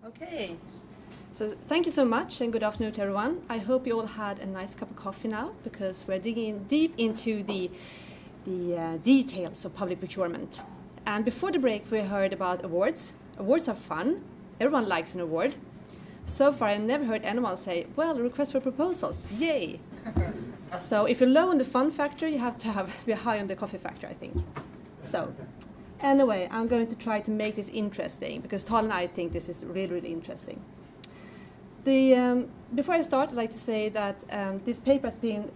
Okay, so thank you so much and good afternoon to everyone. I hope you all had a nice cup of coffee now, because we're digging deep into the details of public procurement. And before the break we heard about awards. Awards are fun, everyone likes an award. So far I never heard anyone say, well, request for proposals, yay! So if you're low on the fun factor, you have to be high on the coffee factor, I think. So anyway, I'm going to try to make this interesting, because Tal and I think this is really, really interesting. Before I start, I'd like to say that this paper has been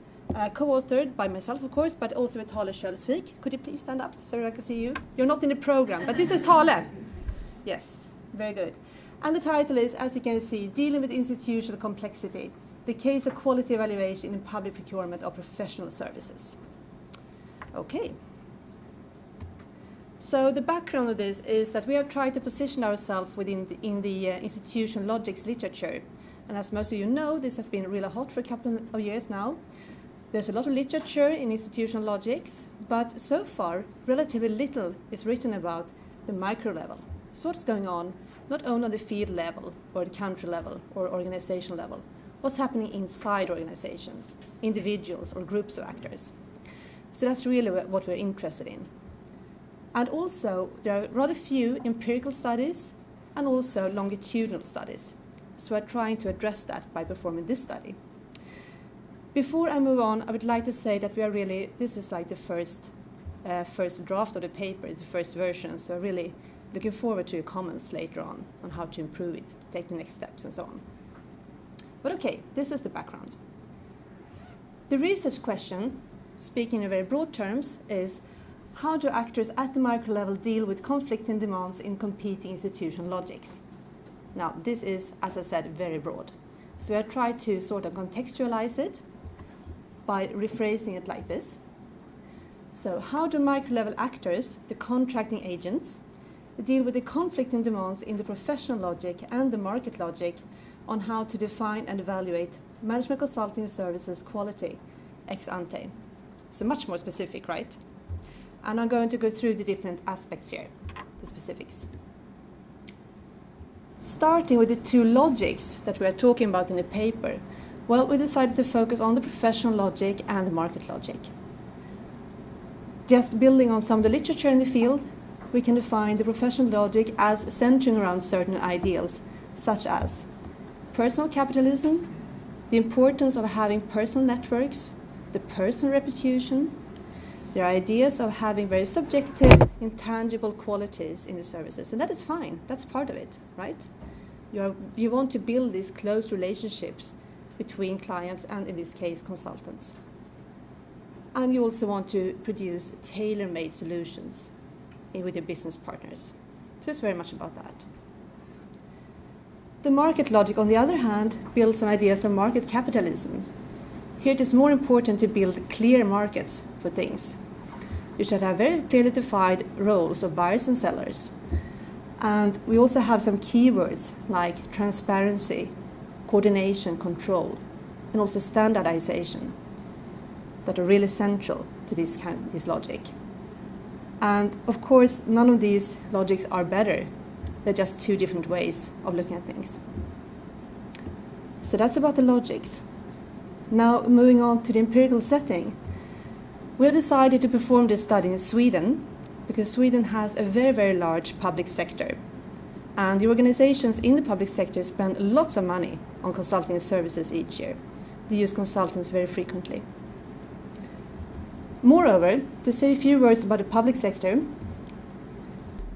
co-authored by myself, of course, but also with Tal Skjølsvik. Could you please stand up so I can see you? You're not in the program, but this is Tal. Yes, very good. And the title is, as you can see, Dealing with Institutional Complexity, the Case of Quality Evaluation in Public Procurement of Professional Services. Okay. So the background of this is that we have tried to position ourselves within the institutional logics literature. And as most of you know, this has been really hot for a couple of years now. There's a lot of literature in institutional logics, but so far, relatively little is written about the micro level. So what's going on, not only on the field level, or the country level, or organizational level, what's happening inside organizations, individuals, or groups of actors. So that's really what we're interested in. And also, there are rather few empirical studies and also longitudinal studies. So we're trying to address that by performing this study. Before I move on, I would like to say that this is like the first draft of the paper, the first version. So really looking forward to your comments later on how to improve it, take the next steps and so on. But okay, this is the background. The research question, speaking in very broad terms, is how do actors at the micro level deal with conflicting demands in competing institutional logics? Now, this is, as I said, very broad. So I tried to sort of contextualize it by rephrasing it like this. So how do micro level actors, the contracting agents, deal with the conflicting demands in the professional logic and the market logic on how to define and evaluate management consulting services quality ex ante? So much more specific, right? And I'm going to go through the different aspects here, the specifics. Starting with the two logics that we are talking about in the paper, well, we decided to focus on the professional logic and the market logic. Just building on some of the literature in the field, we can define the professional logic as centering around certain ideals, such as personal capitalism, the importance of having personal networks, the personal reputation. There are ideas of having very subjective, intangible qualities in the services, and that is fine. That's part of it, right? You want to build these close relationships between clients and, in this case, consultants. And you also want to produce tailor-made solutions with your business partners. So it's very much about that. The market logic, on the other hand, builds on ideas of market capitalism. Here it is more important to build clear markets for things. You should have very clearly defined roles of buyers and sellers. And we also have some keywords like transparency, coordination, control, and also standardization that are really central to this logic. And of course, none of these logics are better. They're just two different ways of looking at things. So that's about the logics. Now, moving on to the empirical setting. We have decided to perform this study in Sweden because Sweden has a very, very large public sector. And the organizations in the public sector spend lots of money on consulting services each year. They use consultants very frequently. Moreover, to say a few words about the public sector,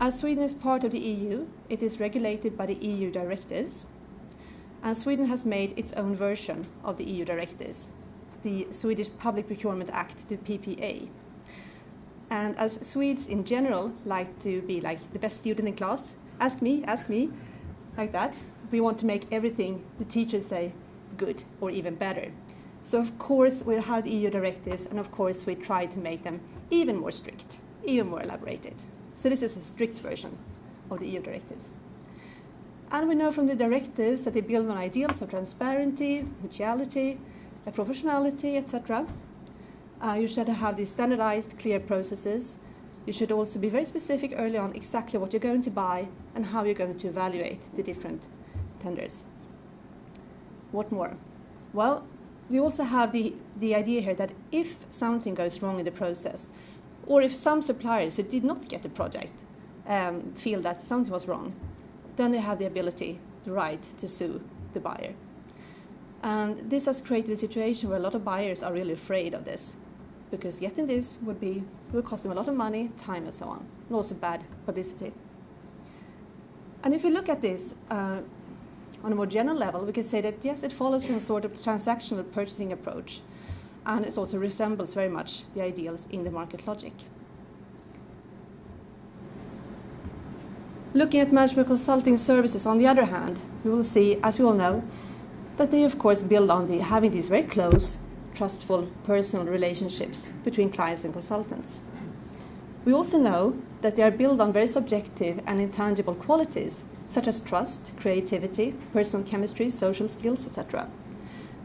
as Sweden is part of the EU, it is regulated by the EU directives. And Sweden has made its own version of the EU directives, the Swedish Public Procurement Act, the PPA. And as Swedes in general like to be like the best student in class, ask me, like that, we want to make everything the teachers say good or even better. So of course we have the EU directives, and of course we try to make them even more strict, even more elaborated. So this is a strict version of the EU directives. And we know from the directives that they build on ideals of transparency, mutuality, proportionality, etc. You should have these standardized, clear processes. You should also be very specific early on exactly what you're going to buy and how you're going to evaluate the different tenders. What more? Well, we also have the idea here that if something goes wrong in the process, or if some suppliers who did not get the project feel that something was wrong, then they have the ability, the right to sue the buyer. And this has created a situation where a lot of buyers are really afraid of this, because getting this would cost them a lot of money, time, and so on, and also bad publicity. And if we look at this on a more general level, we can say that yes, it follows some sort of transactional purchasing approach, and it also resembles very much the ideals in the market logic. Looking at management consulting services, on the other hand, we will see, as we all know, that they of course build on having these very close, trustful, personal relationships between clients and consultants. We also know that they are built on very subjective and intangible qualities, such as trust, creativity, personal chemistry, social skills, etc.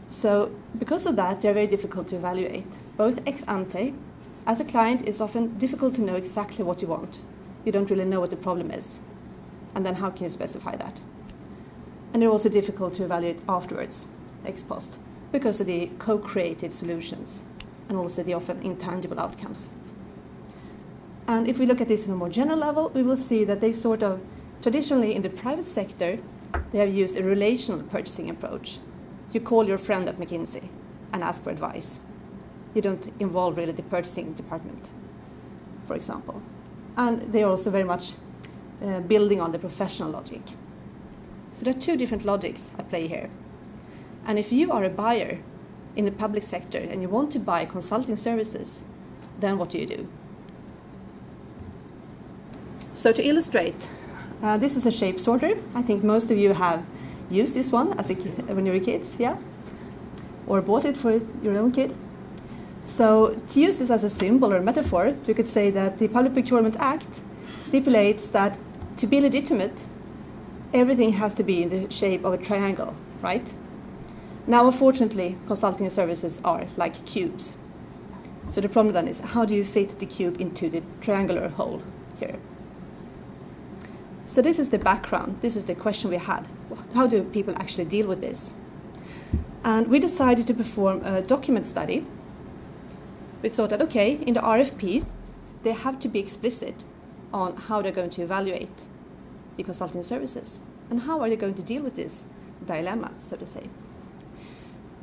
So, because of that, they are very difficult to evaluate. Both ex ante, as a client, it's often difficult to know exactly what you want. You don't really know what the problem is. And then how can you specify that? And they're also difficult to evaluate afterwards, ex post, because of the co-created solutions and also the often intangible outcomes. And if we look at this on a more general level, we will see that they sort of, traditionally in the private sector, they have used a relational purchasing approach. You call your friend at McKinsey and ask for advice. You don't involve really the purchasing department, for example. And they are also very much building on the professional logic. So there are two different logics at play here. And if you are a buyer in the public sector and you want to buy consulting services, then what do? So to illustrate, this is a shape sorter. I think most of you have used this one when you were kids, yeah? Or bought it for your own kid. So to use this as a symbol or metaphor, you could say that the Public Procurement Act stipulates that to be legitimate, everything has to be in the shape of a triangle, right? Now, unfortunately, consulting services are like cubes. So the problem then is, how do you fit the cube into the triangular hole here? So this is the background. This is the question we had. How do people actually deal with this? And we decided to perform a document study. We thought that, okay, in the RFPs, they have to be explicit on how they're going to evaluate the consulting services. And how are they going to deal with this dilemma, so to say?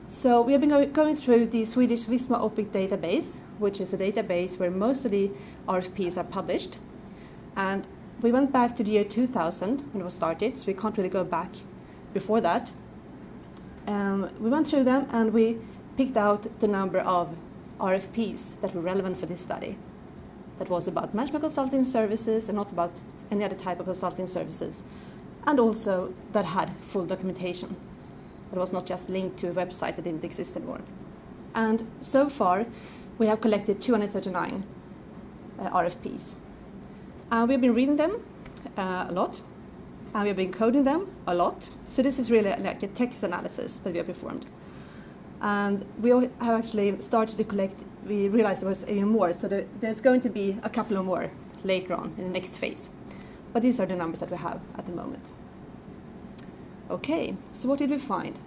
So we have been going through the Swedish Visma OPIC database, which is a database where most of the RFPs are published. And we went back to the year 2000 when it was started, so we can't really go back before that. We went through them and we picked out the number of RFPs that were relevant for this study. That was about management consulting services and not about any other type of consulting services. And also that had full documentation. It was not just linked to a website that didn't exist anymore. And so far, we have collected 239 RFPs. And we've been reading them a lot, and we've been coding them a lot. So this is really like a text analysis that we have performed. And we have actually started to collect, we realized there was even more, so there's going to be a couple of more later on in the next phase. But these are the numbers that we have at the moment. Okay, so what did we find?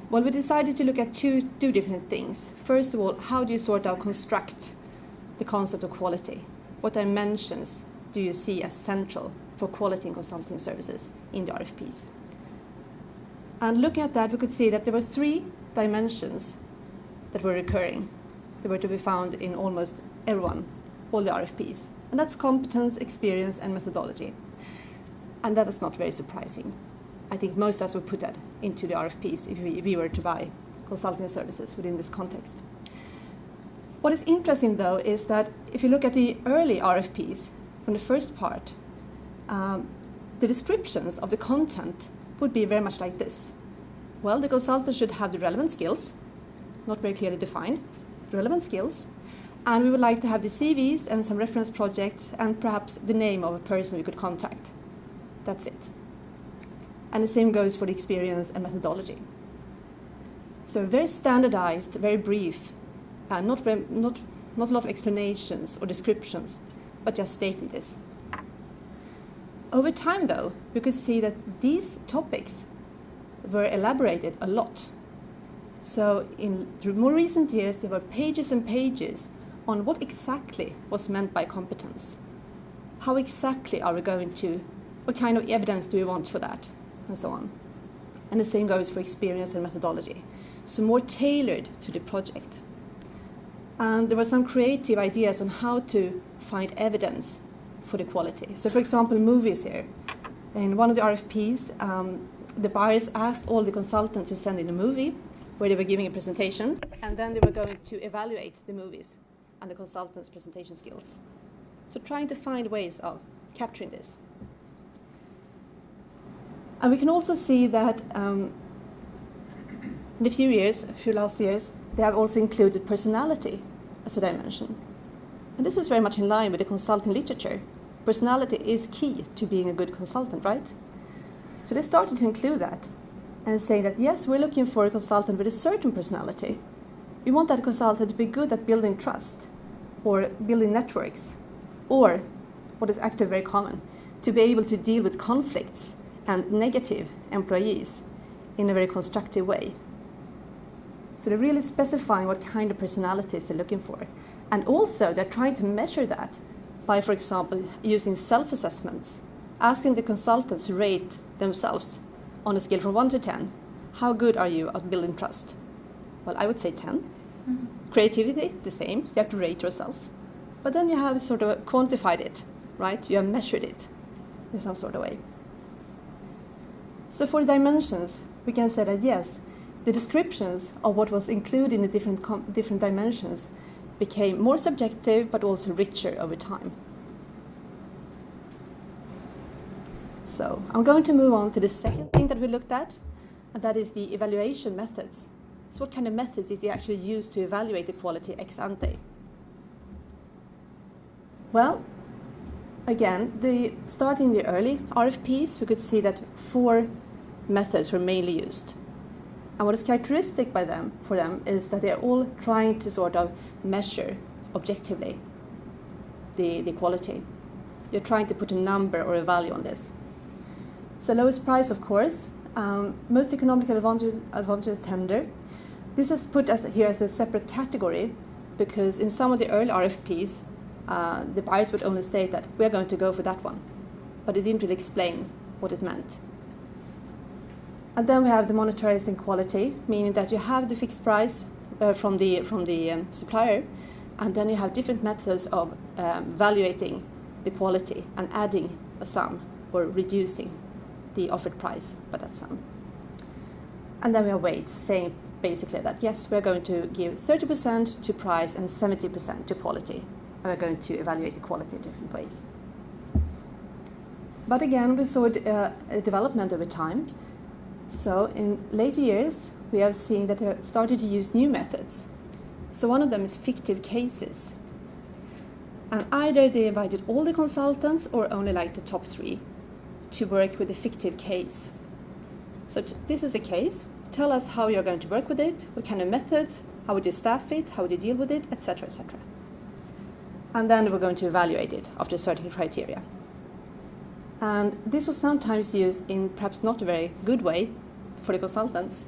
Well, we decided to look at two different things. First of all, how do you sort of construct the concept of quality? What dimensions do you see as central for quality in consulting services in the RFPs? And looking at that, we could see that there were 3 dimensions that were recurring. They were to be found in almost everyone, all the RFPs. And that's competence, experience, and methodology. And that is not very surprising. I think most of us would put that into the RFPs if we were to buy consulting services within this context. What is interesting, though, is that if you look at the early RFPs from the first part, the descriptions of the content would be very much like this. Well, the consultant should have the relevant skills, not very clearly defined, relevant skills, and we would like to have the CVs and some reference projects and perhaps the name of a person we could contact. That's it. And the same goes for the experience and methodology. So very standardized, very brief, not a lot of explanations or descriptions, but just stating this. Over time, though, we could see that these topics were elaborated a lot. So in the more recent years, there were pages and pages on what exactly was meant by competence. How exactly are we going to, what kind of evidence do we want for that, and so on. And the same goes for experience and methodology. So more tailored to the project. And there were some creative ideas on how to find evidence for the quality. So for example, movies here. In one of the RFPs, the buyers asked all the consultants to send in a movie where they were giving a presentation, and then they were going to evaluate the movies and the consultants' presentation skills. So trying to find ways of capturing this. And we can also see that in a few last years, they have also included personality as a dimension. And this is very much in line with the consulting literature. Personality is key to being a good consultant, right? So they started to include that and say that, yes, we're looking for a consultant with a certain personality. We want that consultant to be good at building trust or building networks, or, what is actually very common, to be able to deal with conflicts and negative employees in a very constructive way. So they're really specifying what kind of personalities they're looking for. And also they're trying to measure that by, for example, using self-assessments, asking the consultants to rate themselves on a scale from 1 to 10. How good are you at building trust? Well, I would say 10. Mm-hmm. Creativity, the same. You have to rate yourself. But then you have sort of quantified it, right? You have measured it in some sort of way. So for the dimensions, we can say that yes, the descriptions of what was included in the different dimensions became more subjective but also richer over time. So I'm going to move on to the second thing that we looked at, and that is the evaluation methods. So what kind of methods did you actually use to evaluate the quality ex ante? Well, again, starting the early RFPs, we could see that 4 methods were mainly used. And what is characteristic for them is that they're all trying to sort of measure objectively the quality. They're trying to put a number or a value on this. So lowest price, of course, most economical advantages tender. This is put here as a separate category because in some of the early RFPs, the buyers would only state that we're going to go for that one, but it didn't really explain what it meant. And then we have the monetizing quality, meaning that you have the fixed price from the supplier, and then you have different methods of evaluating the quality and adding a sum or reducing the offered price by that sum. And then we have weights, saying basically that yes, we're going to give 30% to price and 70% to quality, and we're going to evaluate the quality in different ways. But again, we saw a development over time. So in later years, we have seen that they started to use new methods. So one of them is fictive cases. And either they invited all the consultants or only like the top 3 to work with a fictive case. So this is a case. Tell us how you're going to work with it, what kind of methods, how would you staff it, how would you deal with it, etc., etc. And then we're going to evaluate it after certain criteria. And this was sometimes used in perhaps not a very good way for the consultants.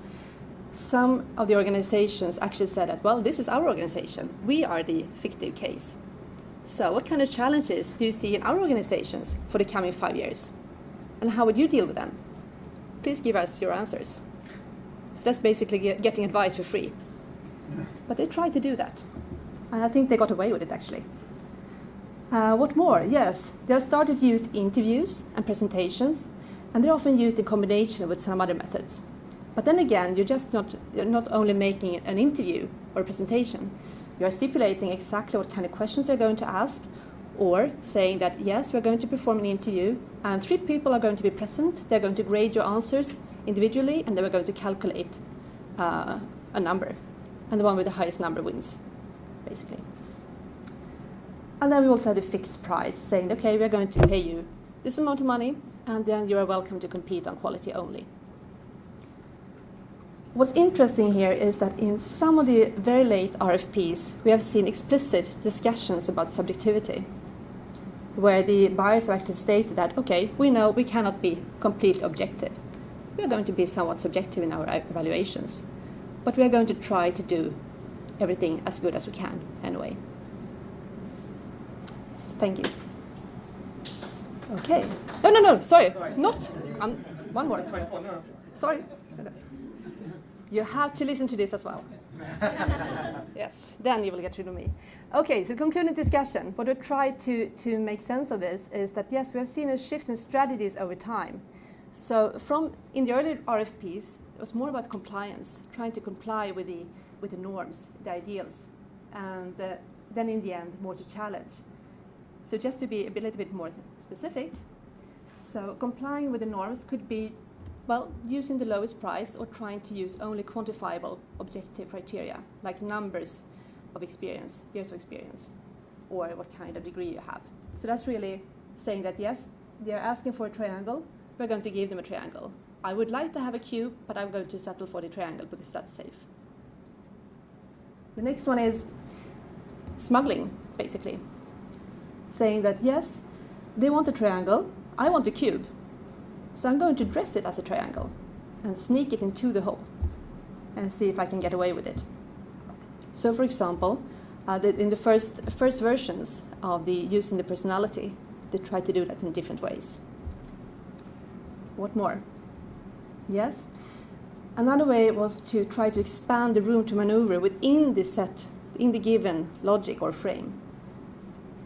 Some of the organizations actually said that, well, this is our organization. We are the fictive case. So what kind of challenges do you see in our organizations for the coming 5 years? And how would you deal with them? Please give us your answers. So that's basically getting advice for free. But they tried to do that. And I think they got away with it, actually. What more? Yes, they have started to use interviews and presentations, and they're often used in combination with some other methods. But then again, you're not only making an interview or a presentation, you are stipulating exactly what kind of questions you're going to ask, or saying that, yes, we're going to perform an interview, and 3 people are going to be present, they're going to grade your answers individually, and then we're going to calculate a number. And the one with the highest number wins, basically. And then we also had a fixed price, saying, okay, we're going to pay you this amount of money, and then you are welcome to compete on quality only. What's interesting here is that in some of the very late RFPs, we have seen explicit discussions about subjectivity, where the buyers have actually stated that, okay, we know we cannot be completely objective, we are going to be somewhat subjective in our evaluations. But we are going to try to do everything as good as we can anyway. Thank you. Okay. No, sorry. Not. One more. Sorry. You have to listen to this as well. Yes, then you will get rid of me. Okay, so concluding discussion. What we try to make sense of this is that, yes, we have seen a shift in strategies over time. So in the early RFPs, it was more about compliance, trying to comply with the norms, the ideals, and then in the end, more to challenge. So just to be a little bit more specific, so complying with the norms could be, well, using the lowest price or trying to use only quantifiable objective criteria, like numbers of experience, years of experience, or what kind of degree you have. So that's really saying that, yes, they're asking for a triangle, we're going to give them a triangle. I would like to have a cube, but I'm going to settle for the triangle because that's safe. The next one is smuggling, basically. Saying that, yes, they want a triangle, I want a cube. So I'm going to dress it as a triangle and sneak it into the hole and see if I can get away with it. So, for example, in the first versions of using the personality, they tried to do that in different ways. What more? Yes. Another way was to try to expand the room to maneuver within the set, in the given logic or frame.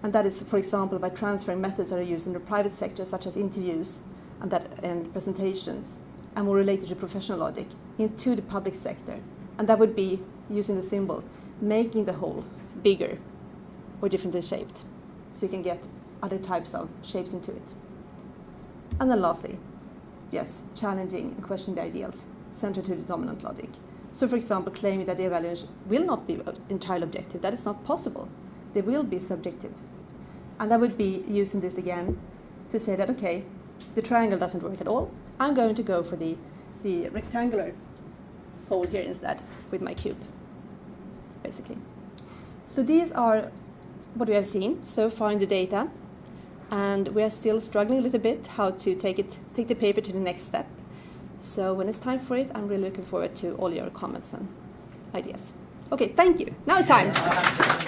And that is, for example, by transferring methods that are used in the private sector, such as interviews and presentations, and more related to professional logic, into the public sector. And that would be using the symbol, making the whole bigger or differently shaped, so you can get other types of shapes into it. And then lastly, yes, challenging and questioning the ideals centered to the dominant logic. So, for example, claiming that the evaluation will not be entirely objective. That is not possible. They will be subjective. And that would be using this again to say that, okay, the triangle doesn't work at all. I'm going to go for the rectangular hole here instead with my cube, basically. So these are what we have seen so far in the data. And we are still struggling a little bit how to take the paper to the next step. So when it's time for it, I'm really looking forward to all your comments and ideas. Okay, thank you. Now it's time.